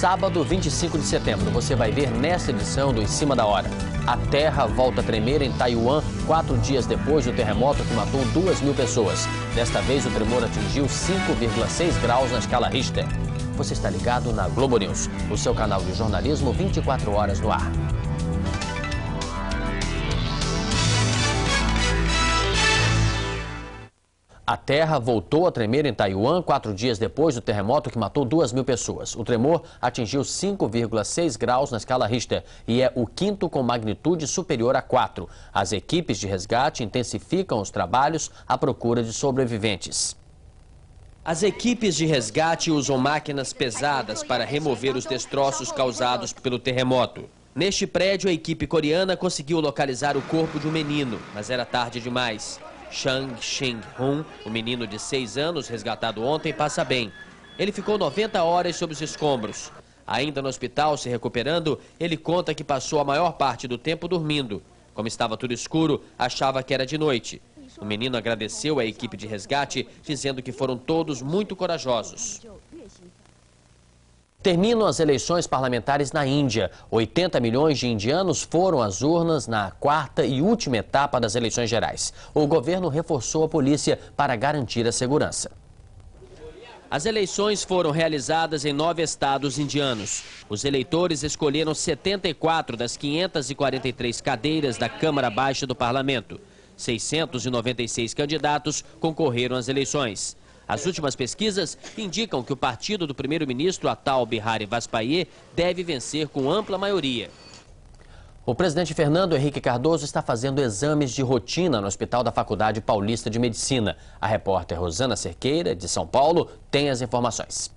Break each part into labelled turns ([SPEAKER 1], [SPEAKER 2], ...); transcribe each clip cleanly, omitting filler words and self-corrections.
[SPEAKER 1] Sábado, 25 de setembro, você vai ver nesta edição do Em Cima da Hora. A terra volta a tremer em Taiwan 4 dias depois do terremoto que matou 2.000 pessoas. Desta vez, o tremor atingiu 5,6 graus na escala Richter. Você está ligado na Globo News, o seu canal de jornalismo 24 horas no ar. A terra voltou a tremer em Taiwan 4 dias depois do terremoto que matou 2.000 pessoas. O tremor atingiu 5,6 graus na escala Richter e é o quinto com magnitude superior a 4. As equipes de resgate intensificam os trabalhos à procura de sobreviventes. As equipes de resgate usam máquinas pesadas para remover os destroços causados pelo terremoto. Neste prédio, a equipe coreana conseguiu localizar o corpo de um menino, mas era tarde demais. Chang Shin-hun, um menino de 6 anos, resgatado ontem, passa bem. Ele ficou 90 horas sob os escombros. Ainda no hospital, se recuperando, ele conta que passou a maior parte do tempo dormindo. Como estava tudo escuro, achava que era de noite. O menino agradeceu à equipe de resgate, dizendo que foram todos muito corajosos. Terminam as eleições parlamentares na Índia. 80 milhões de indianos foram às urnas na quarta e última etapa das eleições gerais. O governo reforçou a polícia para garantir a segurança. As eleições foram realizadas em 9 estados indianos. Os eleitores escolheram 74 das 543 cadeiras da Câmara Baixa do Parlamento. 696 candidatos concorreram às eleições. As últimas pesquisas indicam que o partido do primeiro-ministro Atal Bihari Vajpayee deve vencer com ampla maioria. O presidente Fernando Henrique Cardoso está fazendo exames de rotina no Hospital da Faculdade Paulista de Medicina. A repórter Rosana Cerqueira, de São Paulo, tem as informações.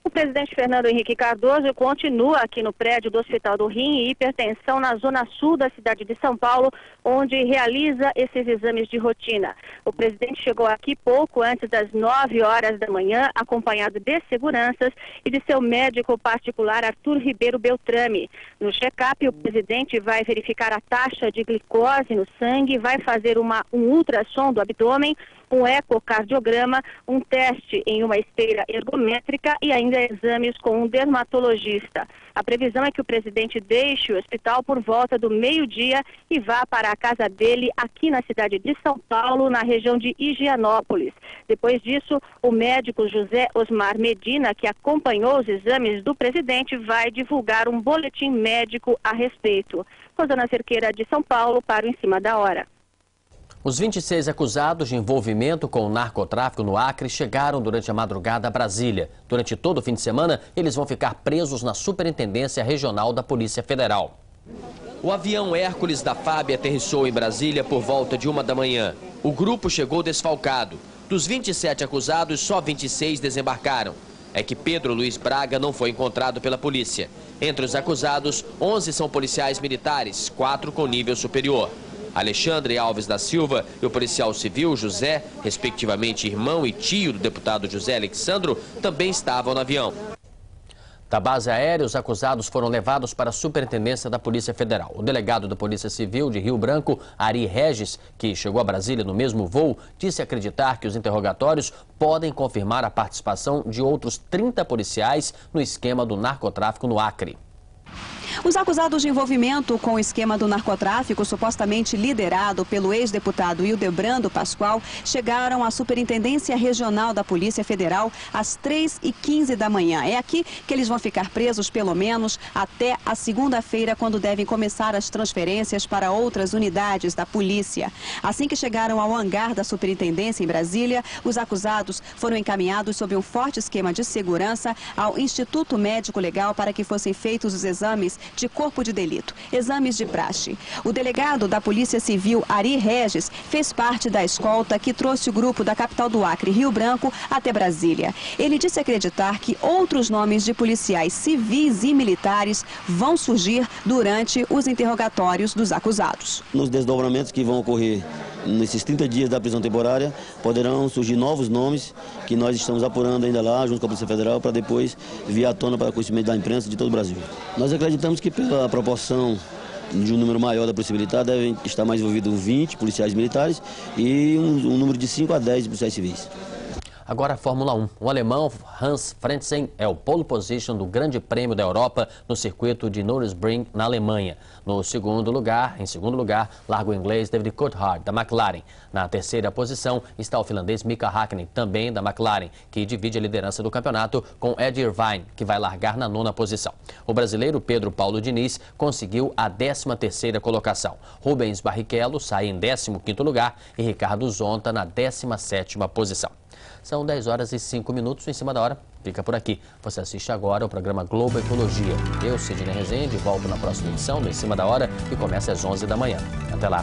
[SPEAKER 2] O presidente Fernando Henrique Cardoso continua aqui no prédio do Hospital do Rim e Hipertensão, na zona sul da cidade de São Paulo, onde realiza esses exames de rotina. O presidente chegou aqui pouco antes das 9 horas da manhã, acompanhado de seguranças e de seu médico particular, Arthur Ribeiro Beltrame. No check-up, o presidente vai verificar a taxa de glicose no sangue, vai fazer um ultrassom do abdômen, um ecocardiograma, um teste em uma esteira ergométrica e ainda exames com um dermatologista. A previsão é que o presidente deixe o hospital por volta do meio-dia e vá para a casa dele aqui na cidade de São Paulo, na região de Higienópolis. Depois disso, o médico José Osmar Medina, que acompanhou os exames do presidente, vai divulgar um boletim médico a respeito. Rosana Cerqueira, de São Paulo, para o Em Cima da Hora.
[SPEAKER 1] Os 26 acusados de envolvimento com o narcotráfico no Acre chegaram durante a madrugada a Brasília. Durante todo o fim de semana, eles vão ficar presos na Superintendência Regional da Polícia Federal. O avião Hércules da FAB aterrissou em Brasília por volta de 1 da manhã. O grupo chegou desfalcado. Dos 27 acusados, só 26 desembarcaram. É que Pedro Luiz Braga não foi encontrado pela polícia. Entre os acusados, 11 são policiais militares, 4 com nível superior. Alexandre Alves da Silva e o policial civil José, respectivamente irmão e tio do deputado José Alexandro, também estavam no avião. Da base aérea, os acusados foram levados para a Superintendência da Polícia Federal. O delegado da Polícia Civil de Rio Branco, Ari Regis, que chegou a Brasília no mesmo voo, disse acreditar que os interrogatórios podem confirmar a participação de outros 30 policiais no esquema do narcotráfico no Acre.
[SPEAKER 3] Os acusados de envolvimento com o esquema do narcotráfico, supostamente liderado pelo ex-deputado Hildebrando Pascoal, chegaram à Superintendência Regional da Polícia Federal às 3h15 da manhã. É aqui que eles vão ficar presos pelo menos até a segunda-feira, quando devem começar as transferências para outras unidades da polícia. Assim que chegaram ao hangar da Superintendência em Brasília, os acusados foram encaminhados sob um forte esquema de segurança ao Instituto Médico Legal para que fossem feitos os exames de corpo de delito, exames de praxe. O delegado da Polícia Civil, Ari Regis, fez parte da escolta que trouxe o grupo da capital do Acre, Rio Branco, até Brasília. Ele disse acreditar que outros nomes de policiais civis e militares vão surgir durante os interrogatórios dos acusados.
[SPEAKER 4] Nos desdobramentos que vão ocorrer nesses 30 dias da prisão temporária, poderão surgir novos nomes que nós estamos apurando ainda lá, junto com a Polícia Federal, para depois vir à tona para conhecimento da imprensa de todo o Brasil. Nós acreditamos que pela proporção de um número maior da Polícia Militar, devem estar mais envolvidos 20 policiais militares e um número de 5 a 10 policiais civis.
[SPEAKER 1] Agora a Fórmula 1. O alemão Hans Frentzen é o pole position do Grande Prêmio da Europa no circuito de Nürburgring, na Alemanha. Em segundo lugar, larga o inglês David Coulthard, da McLaren. Na terceira posição está o finlandês Mika Häkkinen, também da McLaren, que divide a liderança do campeonato com Ed Irvine, que vai largar na nona posição. O brasileiro Pedro Paulo Diniz conseguiu a 13ª colocação. Rubens Barrichello sai em 15º lugar e Ricardo Zonta na 17ª posição. São 10h05 em cima da hora. Fica por aqui. Você assiste agora o programa Globo Ecologia. Eu, Sidney Rezende, volto na próxima edição do Em Cima da Hora, que começa às 11 da manhã. Até lá.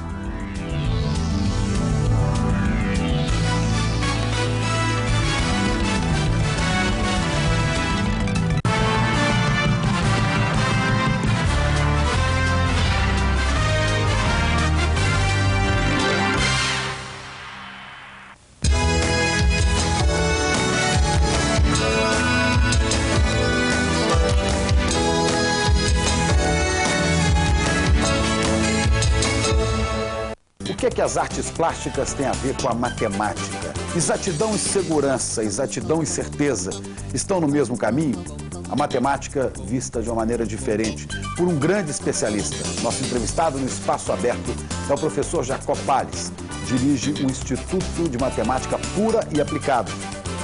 [SPEAKER 5] O que é que as artes plásticas têm a ver com a matemática? Exatidão e segurança, exatidão e certeza estão no mesmo caminho? A matemática vista de uma maneira diferente, por um grande especialista. Nosso entrevistado no Espaço Aberto é o professor Jacó Palles. Dirige um Instituto de Matemática Pura e Aplicada.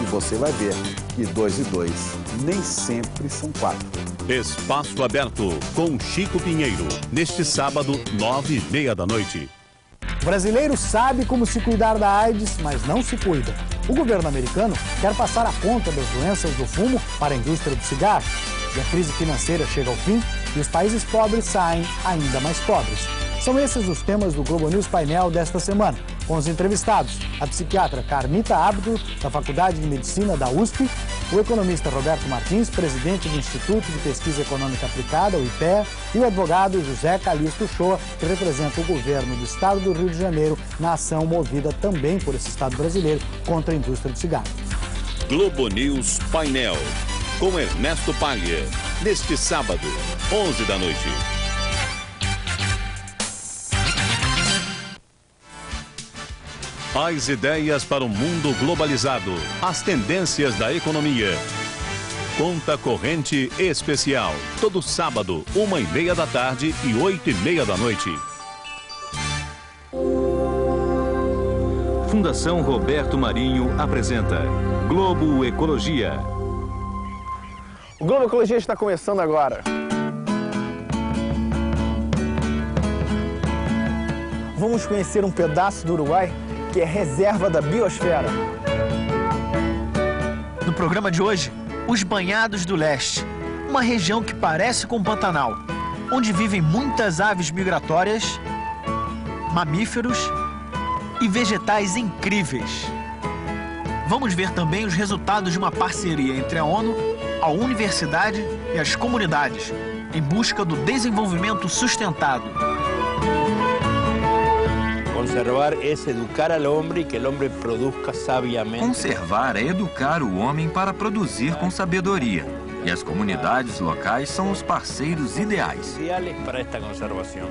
[SPEAKER 5] E você vai ver que 2 e 2 nem sempre são 4.
[SPEAKER 6] Espaço Aberto com Chico Pinheiro, neste sábado, 9h30 da noite.
[SPEAKER 7] O brasileiro sabe como se cuidar da AIDS, mas não se cuida. O governo americano quer passar a conta das doenças do fumo para a indústria do cigarro. E a crise financeira chega ao fim e os países pobres saem ainda mais pobres. São esses os temas do Globo News Painel desta semana, com os entrevistados: a psiquiatra Carmita Abdo, da Faculdade de Medicina da USP, o economista Roberto Martins, presidente do Instituto de Pesquisa Econômica Aplicada, o IPEA, e o advogado José Calixto Shoa, que representa o governo do estado do Rio de Janeiro na ação movida também por esse estado brasileiro contra a indústria do cigarro.
[SPEAKER 6] Globo News Painel, com Ernesto Palha, neste sábado, 11 da noite. As ideias para um mundo globalizado, as tendências da economia. Conta corrente especial, todo sábado, 1h30 da tarde e 8h30 da noite. Fundação Roberto Marinho apresenta Globo Ecologia.
[SPEAKER 5] O Globo Ecologia está começando agora.
[SPEAKER 7] Vamos conhecer um pedaço do Uruguai que é reserva da biosfera.
[SPEAKER 8] No programa de hoje, os Banhados do Leste, uma região que parece com o Pantanal, onde vivem muitas aves migratórias, mamíferos e vegetais incríveis. Vamos ver também os resultados de uma parceria entre a ONU, a universidade e as comunidades, em busca do desenvolvimento sustentado.
[SPEAKER 9] Conservar é educar ao homem e que o homem produza sabiamente.
[SPEAKER 10] Conservar é educar o homem para produzir com sabedoria. E as comunidades locais são os parceiros ideais.
[SPEAKER 9] Para esta conservação.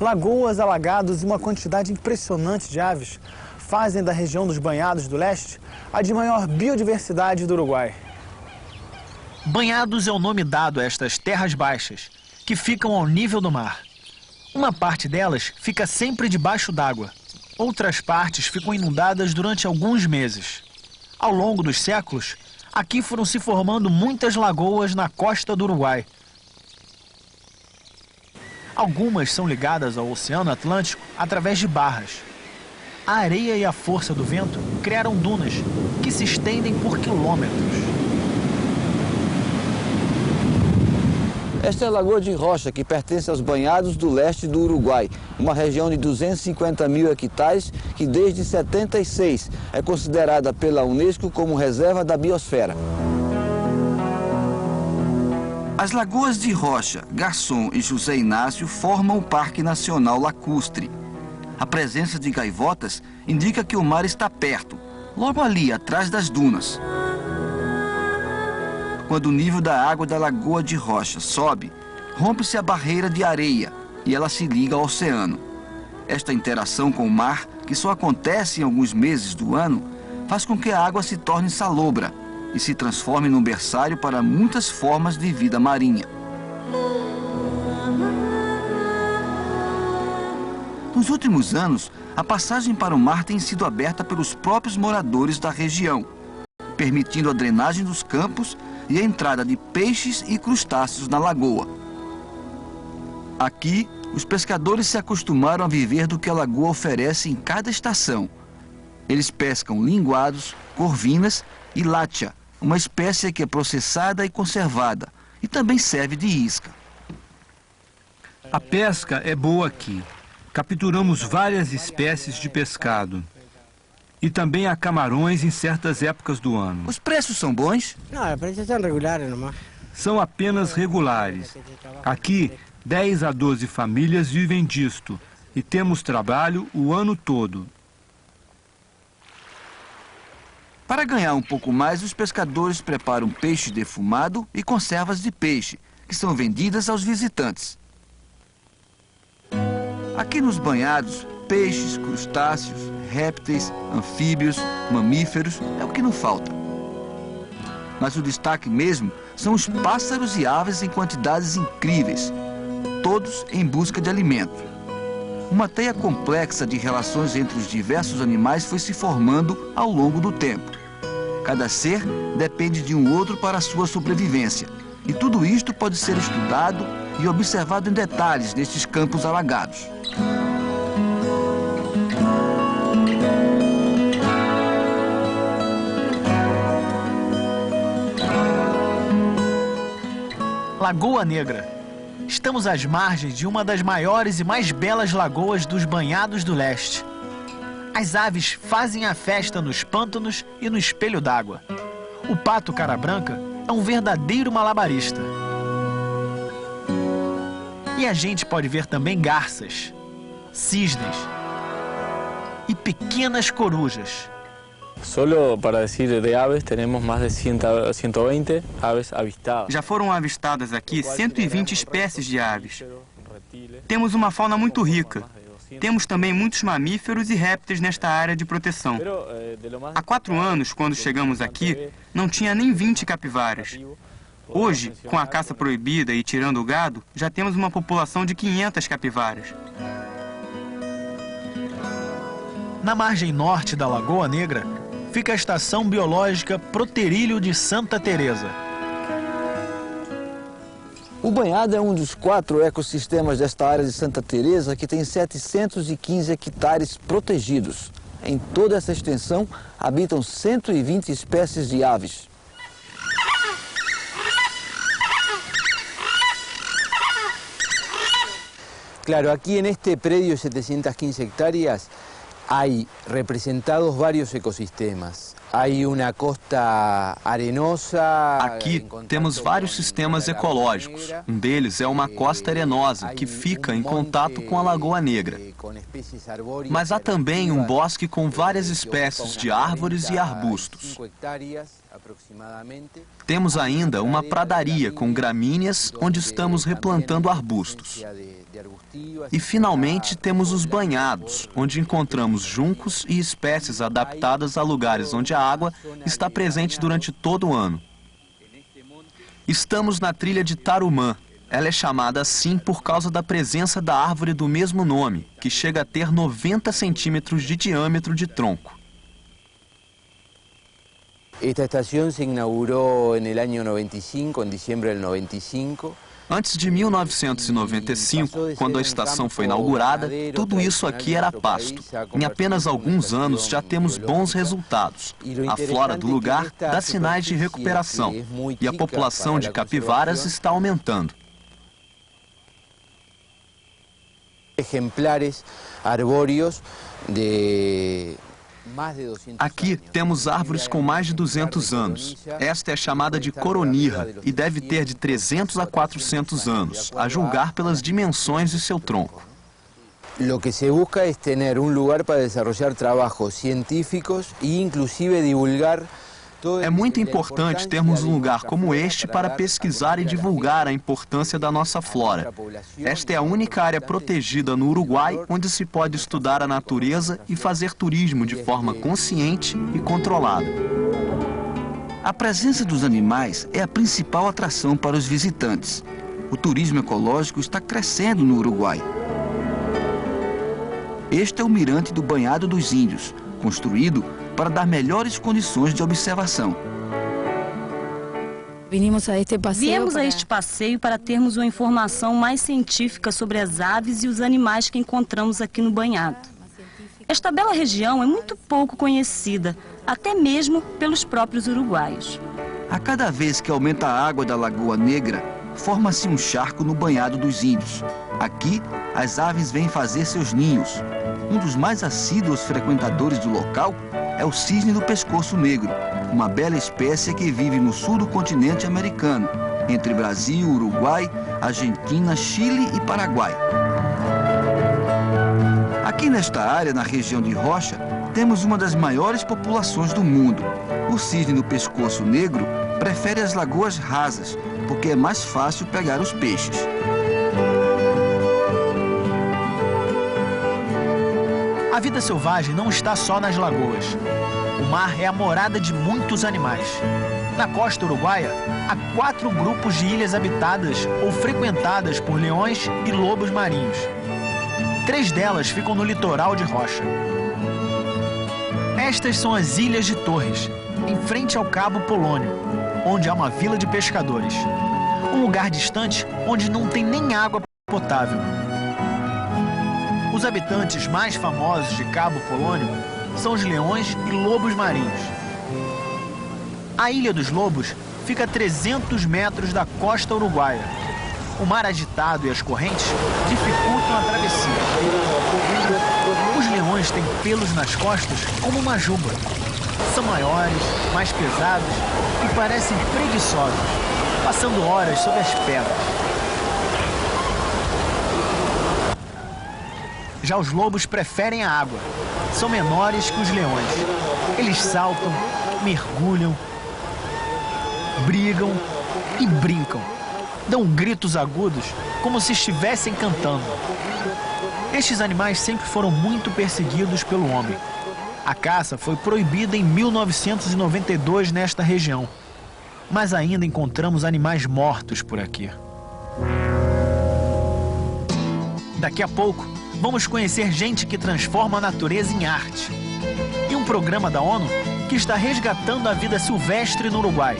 [SPEAKER 7] Lagoas, alagados e uma quantidade impressionante de aves fazem da região dos Banhados do Leste a de maior biodiversidade do Uruguai.
[SPEAKER 8] Banhados é o nome dado a estas terras baixas, que ficam ao nível do mar. Uma parte delas fica sempre debaixo d'água. Outras partes ficam inundadas durante alguns meses. Ao longo dos séculos, aqui foram se formando muitas lagoas na costa do Uruguai. Algumas são ligadas ao Oceano Atlântico através de barras. A areia e a força do vento criaram dunas que se estendem por quilômetros.
[SPEAKER 11] Esta é a Lagoa de Rocha, que pertence aos Banhados do Leste do Uruguai, uma região de 250 mil hectares que desde 76 é considerada pela Unesco como reserva da biosfera. As lagoas de Rocha, Garçom e José Inácio formam o Parque Nacional Lacustre. A presença de gaivotas indica que o mar está perto, logo ali, atrás das dunas. Quando o nível da água da Lagoa de Rocha sobe, rompe-se a barreira de areia e ela se liga ao oceano. Esta interação com o mar, que só acontece em alguns meses do ano, faz com que a água se torne salobra e se transforme num berçário para muitas formas de vida marinha. Nos últimos anos, a passagem para o mar tem sido aberta pelos próprios moradores da região, permitindo a drenagem dos campos e a entrada de peixes e crustáceos na lagoa. Aqui, os pescadores se acostumaram a viver do que a lagoa oferece em cada estação. Eles pescam linguados, corvinas e látia, uma espécie que é processada e conservada, e também serve de isca.
[SPEAKER 12] A pesca é boa aqui. Capturamos várias espécies de pescado. E também há camarões em certas épocas do ano.
[SPEAKER 11] Os preços são bons?
[SPEAKER 13] Não, os preços são regulares nomás.
[SPEAKER 12] São apenas regulares. Aqui, 10 a 12 famílias vivem disto e temos trabalho o ano todo.
[SPEAKER 11] Para ganhar um pouco mais, os pescadores preparam peixe defumado e conservas de peixe, que são vendidas aos visitantes. Aqui nos banhados, peixes, crustáceos, répteis, anfíbios, mamíferos, é o que não falta. Mas o destaque mesmo são os pássaros e aves em quantidades incríveis, todos em busca de alimento. Uma teia complexa de relações entre os diversos animais foi se formando ao longo do tempo. Cada ser depende de um outro para a sua sobrevivência. E tudo isto pode ser estudado e observado em detalhes nestes campos alagados.
[SPEAKER 8] Lagoa Negra. Estamos às margens de uma das maiores e mais belas lagoas dos Banhados do Leste. As aves fazem a festa nos pântanos e no espelho d'água. O pato cara branca é um verdadeiro malabarista. E a gente pode ver também garças, cisnes e pequenas corujas.
[SPEAKER 14] Solo para decir de aves, temos mais de 120 aves avistadas.
[SPEAKER 15] Já foram avistadas aqui 120 espécies de aves. Temos uma fauna muito rica. Temos também muitos mamíferos e répteis nesta área de proteção. Há 4 anos, quando chegamos aqui, não tinha nem 20 capivaras. Hoje, com a caça proibida e tirando o gado, já temos uma população de 500 capivaras.
[SPEAKER 8] Na margem norte da Lagoa Negra, fica a Estação Biológica Proterílio de Santa Teresa.
[SPEAKER 11] O banhado é um dos 4 ecossistemas desta área de Santa Teresa, que tem 715 hectares protegidos. Em toda essa extensão, habitam 120 espécies de aves.
[SPEAKER 16] Claro, aquí en este predio de 715 hectáreas hay representados varios ecosistemas. Hay una costa arenosa.
[SPEAKER 17] Aqui temos vários sistemas ecológicos. Um deles é uma costa arenosa que fica em contato com a Lagoa Negra. Mas há também um bosque com várias espécies de árvores e arbustos. Temos ainda uma pradaria com gramíneas onde estamos replantando arbustos. E finalmente temos os banhados, onde encontramos juncos e espécies adaptadas a lugares onde a água está presente durante todo o ano. Estamos na trilha de Tarumã. Ela é chamada assim por causa da presença da árvore do mesmo nome, que chega a ter 90 centímetros de diâmetro de tronco.
[SPEAKER 16] Esta estação se inaugurou no ano 95, em dezembro de 95.
[SPEAKER 17] Antes de 1995, quando a estação foi inaugurada, tudo isso aqui era pasto. Em apenas alguns anos já temos bons resultados. A flora do lugar dá sinais de recuperação e a população de capivaras está aumentando.
[SPEAKER 16] Exemplares arbóreos de
[SPEAKER 17] Aqui temos árvores com mais de 200 anos. Esta é chamada de coronirra e deve ter de 300 a 400 anos, a julgar pelas dimensões de seu tronco.
[SPEAKER 16] Lo que se busca es tener un lugar para desarrollar trabajos científicos e inclusive divulgar.
[SPEAKER 17] É muito importante termos um lugar como este para pesquisar e divulgar a importância da nossa flora. Esta é a única área protegida no Uruguai onde se pode estudar a natureza e fazer turismo de forma consciente e controlada.
[SPEAKER 11] A presença dos animais é a principal atração para os visitantes. O turismo ecológico está crescendo no Uruguai. Este é o mirante do Banhado dos Índios, construído para dar melhores condições de observação.
[SPEAKER 18] Viemos a este passeio para termos uma informação mais científica sobre as aves e os animais que encontramos aqui no banhado. Esta bela região é muito pouco conhecida, até mesmo pelos próprios uruguaios.
[SPEAKER 11] A cada vez que aumenta a água da Lagoa Negra, forma-se um charco no Banhado dos Índios. Aqui, as aves vêm fazer seus ninhos. Um dos mais assíduos frequentadores do local é o cisne do pescoço negro, uma bela espécie que vive no sul do continente americano, entre Brasil, Uruguai, Argentina, Chile e Paraguai. Aqui nesta área, na região de Rocha, temos uma das maiores populações do mundo. O cisne do pescoço negro prefere as lagoas rasas, porque é mais fácil pegar os peixes.
[SPEAKER 8] A vida selvagem não está só nas lagoas. O mar é a morada de muitos animais. Na costa uruguaia, há 4 grupos de ilhas habitadas ou frequentadas por leões e lobos marinhos. 3 delas ficam no litoral de Rocha. Estas são as Ilhas de Torres, em frente ao Cabo Polônio, onde há uma vila de pescadores. Um lugar distante onde não tem nem água potável. Os habitantes mais famosos de Cabo Polônio são os leões e lobos marinhos. A Ilha dos Lobos fica a 300 metros da costa uruguaia. O mar agitado e as correntes dificultam a travessia. Os leões têm pelos nas costas como uma juba. São maiores, mais pesados e parecem preguiçosos, passando horas sob as pedras. Já os lobos preferem a água. São menores que os leões. Eles saltam, mergulham, brigam e brincam. Dão gritos agudos como se estivessem cantando. Estes animais sempre foram muito perseguidos pelo homem. A caça foi proibida em 1992 nesta região. Mas ainda encontramos animais mortos por aqui. Daqui a pouco, vamos conhecer gente que transforma a natureza em arte. E um programa da ONU que está resgatando a vida silvestre no Uruguai.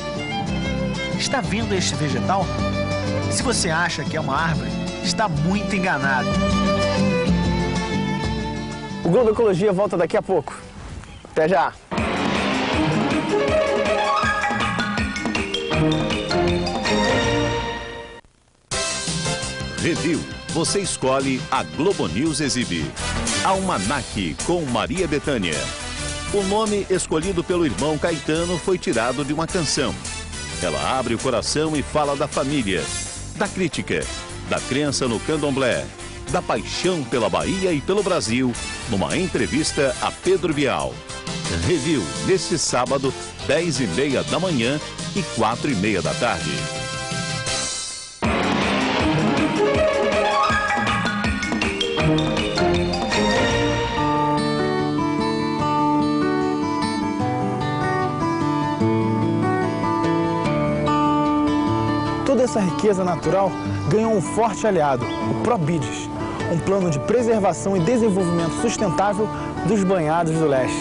[SPEAKER 8] Está vendo este vegetal? Se você acha que é uma árvore, está muito enganado.
[SPEAKER 19] O Globo Ecologia volta daqui a pouco. Até já!
[SPEAKER 6] Review. Você escolhe, a Globo News exibe. Almanac, com Maria Bethânia. O nome escolhido pelo irmão Caetano foi tirado de uma canção. Ela abre o coração e fala da família, da crítica, da crença no candomblé, da paixão pela Bahia e pelo Brasil, numa entrevista a Pedro Bial. Review, neste sábado, 10h30 da manhã e 4h30 da tarde.
[SPEAKER 19] Toda essa riqueza natural ganhou um forte aliado, o ProBides, um plano de preservação e desenvolvimento sustentável dos banhados do leste.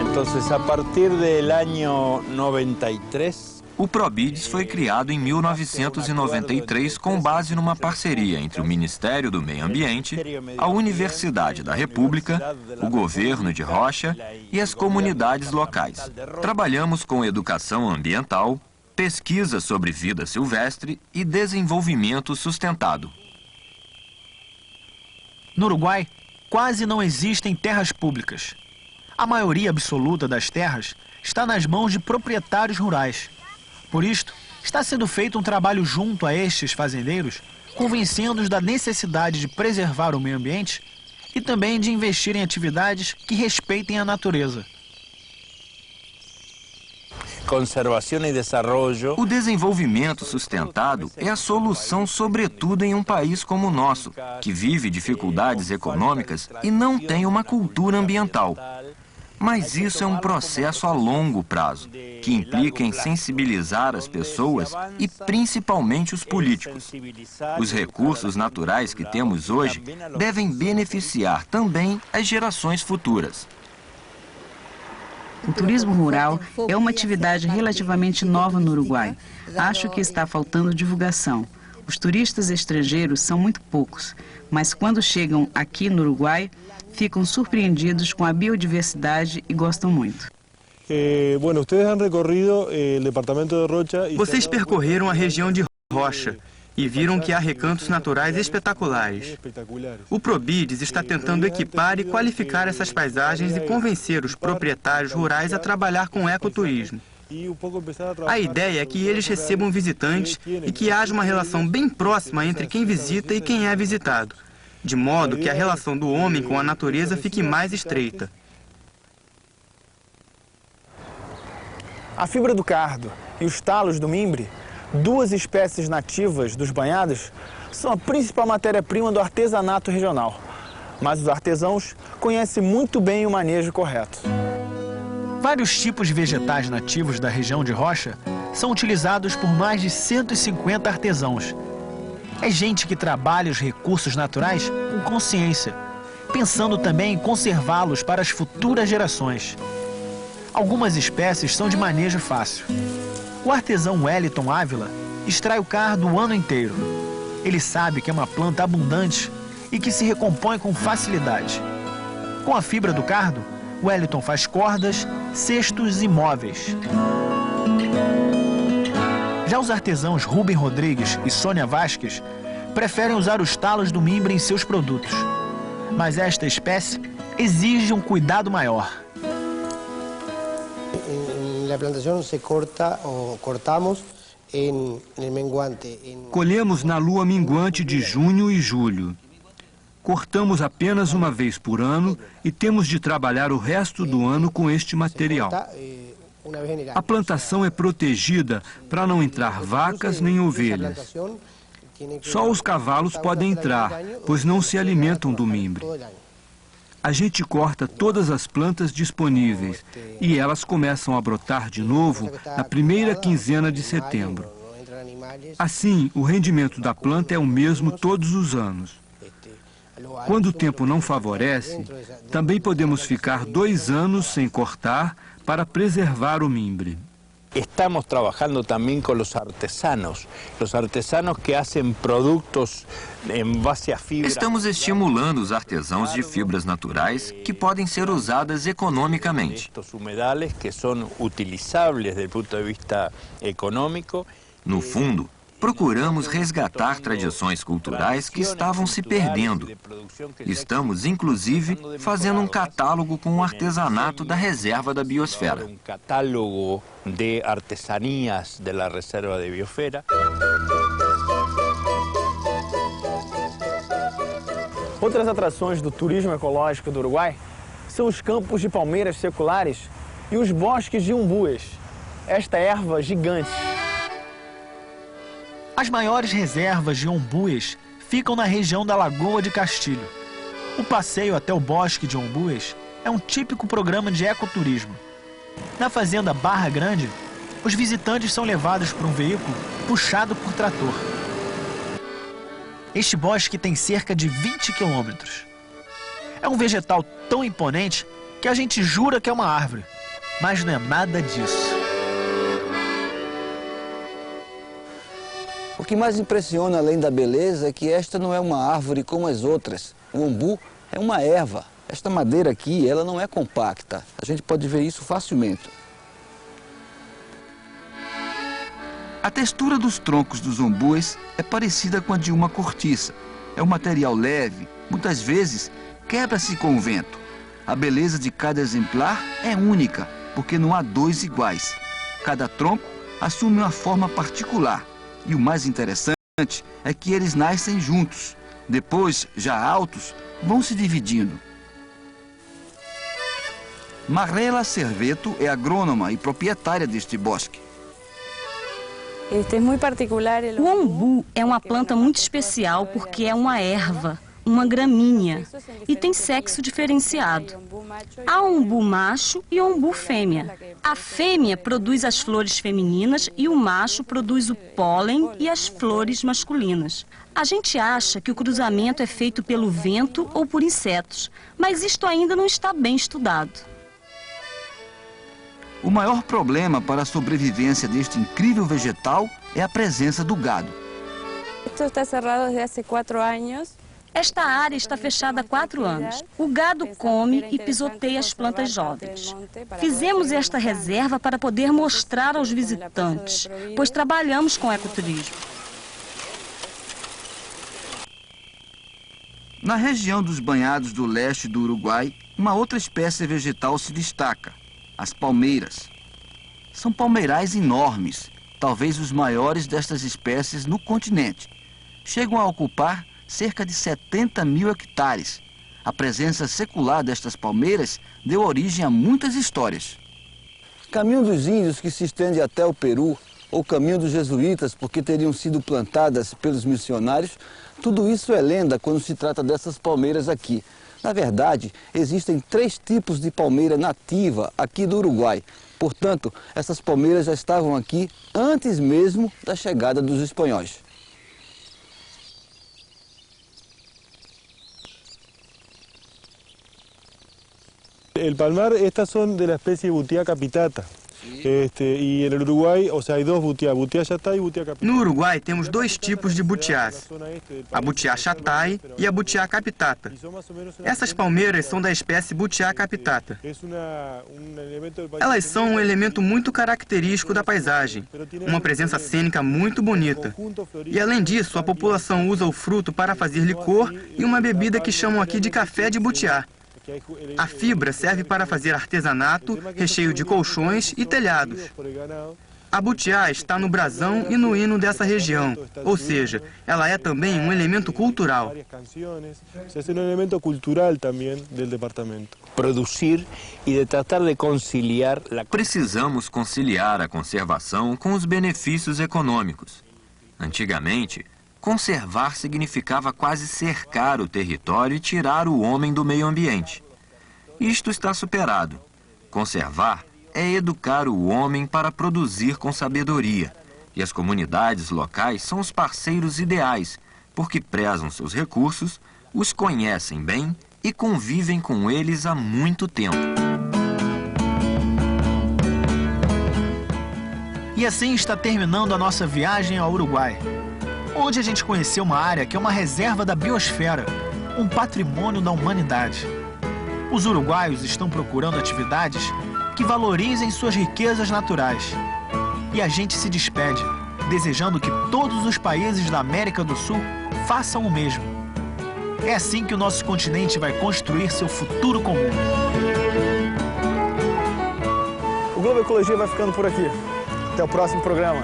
[SPEAKER 9] Então, a partir do ano 93...
[SPEAKER 10] O ProBides foi criado em 1993 com base numa parceria entre o Ministério do Meio Ambiente, a Universidade da República, o governo de Rocha e as comunidades locais. Trabalhamos com educação ambiental, pesquisa sobre vida silvestre e desenvolvimento sustentado.
[SPEAKER 8] No Uruguai, quase não existem terras públicas. A maioria absoluta das terras está nas mãos de proprietários rurais. Por isto, está sendo feito um trabalho junto a estes fazendeiros, convencendo-os da necessidade de preservar o meio ambiente e também de investir em atividades que respeitem a natureza.
[SPEAKER 10] O desenvolvimento sustentado é a solução, sobretudo em um país como o nosso, que vive dificuldades econômicas e não tem uma cultura ambiental. Mas isso é um processo a longo prazo, que implica em sensibilizar as pessoas e principalmente os políticos. Os recursos naturais que temos hoje devem beneficiar também as gerações futuras.
[SPEAKER 20] O turismo rural é uma atividade relativamente nova no Uruguai. Acho que está faltando divulgação. Os turistas estrangeiros são muito poucos, mas quando chegam aqui no Uruguai, ficam surpreendidos com a biodiversidade e gostam muito.
[SPEAKER 15] Vocês percorreram a região de Rocha e viram que há recantos naturais espetaculares. O Probides está tentando equipar e qualificar essas paisagens e convencer os proprietários rurais a trabalhar com ecoturismo. A ideia é que eles recebam visitantes e que haja uma relação bem próxima entre quem visita e quem é visitado, de modo que a relação do homem com a natureza fique mais estreita.
[SPEAKER 19] A fibra do cardo e os talos do mimbre, duas espécies nativas dos banhados, são a principal matéria-prima do artesanato regional. Mas os artesãos conhecem muito bem o manejo correto.
[SPEAKER 8] Vários tipos de vegetais nativos da região de Rocha são utilizados por mais de 150 artesãos. É gente que trabalha os recursos naturais com consciência, pensando também em conservá-los para as futuras gerações. Algumas espécies são de manejo fácil. O artesão Wellington Ávila extrai o cardo o ano inteiro. Ele sabe que é uma planta abundante e que se recompõe com facilidade. Com a fibra do cardo, Wellington faz cordas, cestos e móveis. Já os artesãos Rubem Rodrigues e Sônia Vasques preferem usar os talos do mimbre em seus produtos. Mas esta espécie exige um cuidado maior.
[SPEAKER 13] Na plantação se corta ou cortamos em menguante.
[SPEAKER 12] Colhemos na lua minguante de junho e julho. Cortamos apenas uma vez por ano e temos de trabalhar o resto do ano com este material. A plantação é protegida para não entrar vacas nem ovelhas. Só os cavalos podem entrar, pois não se alimentam do mimbre. A gente corta todas as plantas disponíveis e elas começam a brotar de novo na primeira quinzena de setembro. Assim, o rendimento da planta é o mesmo todos os anos. Quando o tempo não favorece, também podemos ficar 2 anos sem cortar para preservar o mimbre.
[SPEAKER 9] Estamos trabalhando também com os artesanos que fazem produtos em base a fibra.
[SPEAKER 10] Estamos estimulando os artesãos de fibras naturais que podem ser usadas economicamente.
[SPEAKER 9] Estes humedales que são utilizáveis do ponto de vista econômico.
[SPEAKER 10] No fundo, procuramos resgatar tradições culturais que estavam se perdendo. Estamos, inclusive, fazendo um catálogo com o artesanato da Reserva da Biosfera.
[SPEAKER 9] Um catálogo de artesanias da Reserva da Biosfera.
[SPEAKER 19] Outras atrações do turismo ecológico do Uruguai são os campos de palmeiras seculares e os bosques de umbuas, esta erva gigante. As maiores reservas de umbuas ficam na região da Lagoa de Castilho. O passeio até o Bosque de Umbuas é um típico programa de ecoturismo. Na fazenda Barra Grande, os visitantes são levados por um veículo puxado por trator. Este bosque tem cerca de 20 quilômetros. É um vegetal tão imponente que a gente jura que é uma árvore, mas não é nada disso.
[SPEAKER 11] O que mais impressiona, além da beleza, é que esta não é uma árvore como as outras. O umbu é uma erva. Esta madeira aqui, ela não é compacta. A gente pode ver isso facilmente. A textura dos troncos dos umbus é parecida com a de uma cortiça. É um material leve, muitas vezes quebra-se com o vento. A beleza de cada exemplar é única, porque não há dois iguais. Cada tronco assume uma forma particular. E o mais interessante é que eles nascem juntos. Depois, já altos, vão se dividindo. Marrela Cerveto é agrônoma e proprietária deste bosque.
[SPEAKER 18] O ombu é uma planta muito especial porque é uma erva, uma gramínea, e tem sexo diferenciado. Há ombu macho e ombu fêmea. A fêmea produz as flores femininas e o macho produz o pólen e as flores masculinas. A gente acha que o cruzamento é feito pelo vento ou por insetos, mas isto ainda não está bem estudado.
[SPEAKER 11] O maior problema para a sobrevivência deste incrível vegetal é a presença do gado.
[SPEAKER 18] Esta área está fechada há 4 anos. O gado come e pisoteia as plantas jovens. Fizemos esta reserva para poder mostrar aos visitantes, pois trabalhamos com ecoturismo.
[SPEAKER 11] Na região dos banhados do leste do Uruguai, uma outra espécie vegetal se destaca: as palmeiras. São palmeirais enormes, talvez os maiores destas espécies no continente. Chegam a ocupar cerca de 70 mil hectares. A presença secular destas palmeiras deu origem a muitas histórias. Caminho dos índios, que se estende até o Peru, ou caminho dos jesuítas, porque teriam sido plantadas pelos missionários, tudo isso é lenda quando se trata dessas palmeiras aqui. Na verdade, existem 3 tipos de palmeira nativa aqui do Uruguai. Portanto, essas palmeiras já estavam aqui antes mesmo da chegada dos espanhóis.
[SPEAKER 21] El palmar, estas son de la especie Butia capitata. E no Uruguai, hay 2 butiá, Butia chatai e Butia capitata.
[SPEAKER 15] No Uruguai temos 2 tipos de butiás, a Butia chatai e a Butia capitata. Essas palmeiras são da espécie Butia capitata. Elas são um elemento muito característico da paisagem, uma presença cênica muito bonita. E além disso, a população usa o fruto para fazer licor e uma bebida que chamam aqui de café de butiá. A fibra serve para fazer artesanato, recheio de colchões e telhados. A butiá está no brasão e no hino dessa região, ou seja, ela é também um elemento cultural.
[SPEAKER 9] Produzir e de tratar de conciliar.
[SPEAKER 10] Precisamos conciliar a conservação com os benefícios econômicos. Antigamente, conservar significava quase cercar o território e tirar o homem do meio ambiente. Isto está superado. Conservar é educar o homem para produzir com sabedoria. E as comunidades locais são os parceiros ideais, porque prezam seus recursos, os conhecem bem e convivem com eles há muito tempo.
[SPEAKER 19] E assim está terminando a nossa viagem ao Uruguai. Hoje a gente conheceu uma área que é uma reserva da biosfera, um patrimônio da humanidade. Os uruguaios estão procurando atividades que valorizem suas riquezas naturais. E a gente se despede, desejando que todos os países da América do Sul façam o mesmo. É assim que o nosso continente vai construir seu futuro comum. O Globo Ecologia vai ficando por aqui. Até o próximo programa.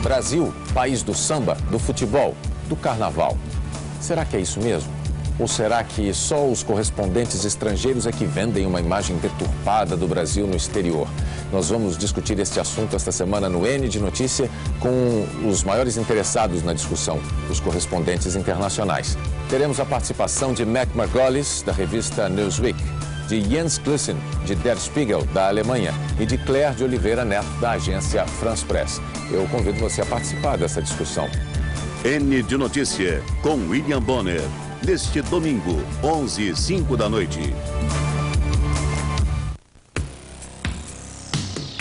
[SPEAKER 2] Brasil, país do samba, do futebol, do carnaval. Será que é isso mesmo? Ou será que só os correspondentes estrangeiros é que vendem uma imagem deturpada do Brasil no exterior? Nós vamos discutir este assunto esta semana no N de Notícia com os maiores interessados na discussão, os correspondentes internacionais. Teremos a participação de Mac Margolis, da revista Newsweek, de Jens Klussen, de Der Spiegel, da Alemanha, e de Claire de Oliveira Neto, da agência France Press. Eu convido você a participar dessa discussão.
[SPEAKER 6] N de Notícia, com William Bonner, neste domingo, 11h05 da noite.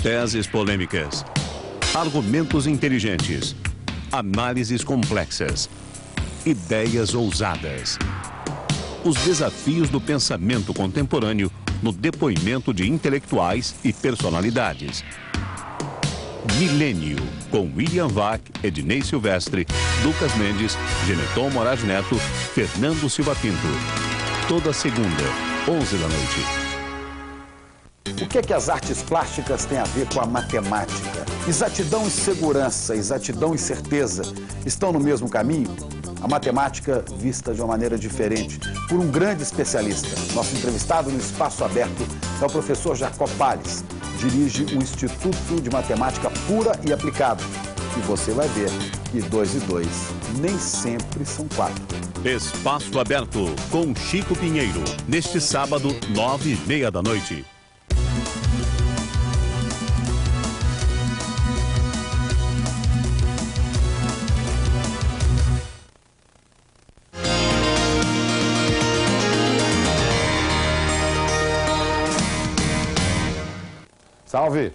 [SPEAKER 6] Teses polêmicas, argumentos inteligentes, análises complexas, ideias ousadas. Os desafios do pensamento contemporâneo no depoimento de intelectuais e personalidades. Milênio, com William Vac, Ednei Silvestre, Lucas Mendes, Geneton Moraes Neto, Fernando Silva Pinto. Toda segunda, 11 da noite.
[SPEAKER 5] O que é que as artes plásticas têm a ver com a matemática? Exatidão e segurança, exatidão e certeza estão no mesmo caminho? A matemática vista de uma maneira diferente por um grande especialista. Nosso entrevistado no Espaço Aberto é o professor Jacob Palles. Dirige o Instituto de Matemática Pura e Aplicada. E você vai ver que 2 e 2 nem sempre são 4.
[SPEAKER 6] Espaço Aberto, com Chico Pinheiro, neste sábado, 9h30 da noite.
[SPEAKER 22] Salve!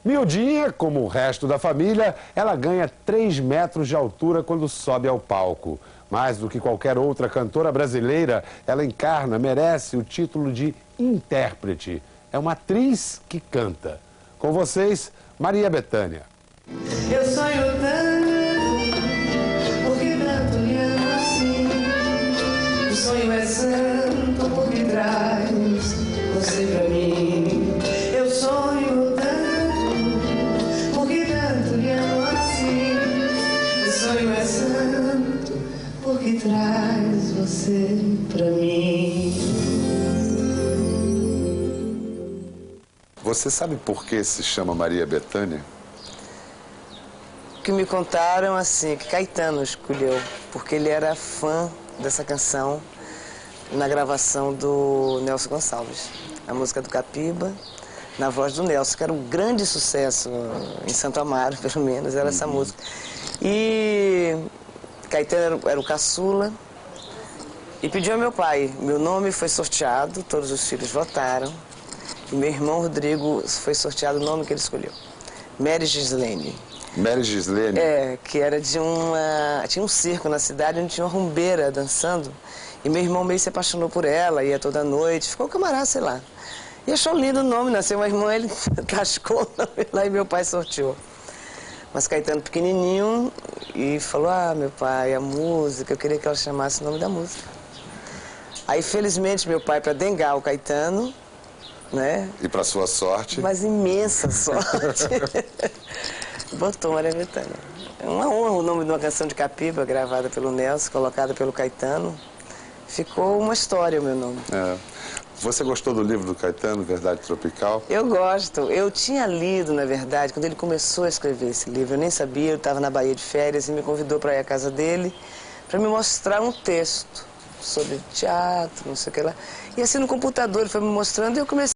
[SPEAKER 22] Miudinha, como o resto da família, ela ganha 3 metros de altura quando sobe ao palco. Mais do que qualquer outra cantora brasileira, ela encarna, merece o título de intérprete. É uma atriz que canta. Com vocês, Maria Bethânia.
[SPEAKER 23] Eu sonho tanto, porque tanto me amo assim. O sonho é santo, porque traz você pra mim. Eu sonho tanto, porque tanto lhe amo assim. O sonho é santo, porque traz você pra mim.
[SPEAKER 24] Você sabe por que se chama Maria Bethânia?
[SPEAKER 23] O que me contaram, assim, que Caetano escolheu, porque ele era fã dessa canção na gravação do Nelson Gonçalves. A música do Capiba, na voz do Nelson, que era um grande sucesso em Santo Amaro, pelo menos, era essa música. E Caetano era o caçula e pediu ao meu pai. Meu nome foi sorteado, todos os filhos votaram. E meu irmão Rodrigo foi sorteado o nome que ele escolheu. Mary Gislene.
[SPEAKER 24] Mary Gislene?
[SPEAKER 23] É, que era de uma... Tinha um circo na cidade onde tinha uma rumbeira dançando. E meu irmão meio se apaixonou por ela, ia toda noite, ficou camarada, sei lá. E achou lindo o nome, nasceu uma irmã, ele tascou o nome lá e meu pai sorteou. Mas Caetano pequenininho e falou, ah, meu pai, a música, eu queria que ela chamasse o nome da música. Aí, felizmente, meu pai, para dengar o Caetano, né?
[SPEAKER 24] E para sua sorte?
[SPEAKER 23] Mas imensa sorte. Botou Maria Bethânia. É uma honra o nome de uma canção de Capiba, gravada pelo Nelson, colocada pelo Caetano. Ficou uma história o meu nome.
[SPEAKER 24] É. Você gostou do livro do Caetano, Verdade Tropical?
[SPEAKER 23] Eu gosto. Eu tinha lido, na verdade, quando ele começou a escrever esse livro. Eu nem sabia, eu estava na Bahia de férias e me convidou para ir à casa dele para me mostrar um texto sobre teatro, não sei o que lá. E assim no computador ele foi me mostrando e eu comecei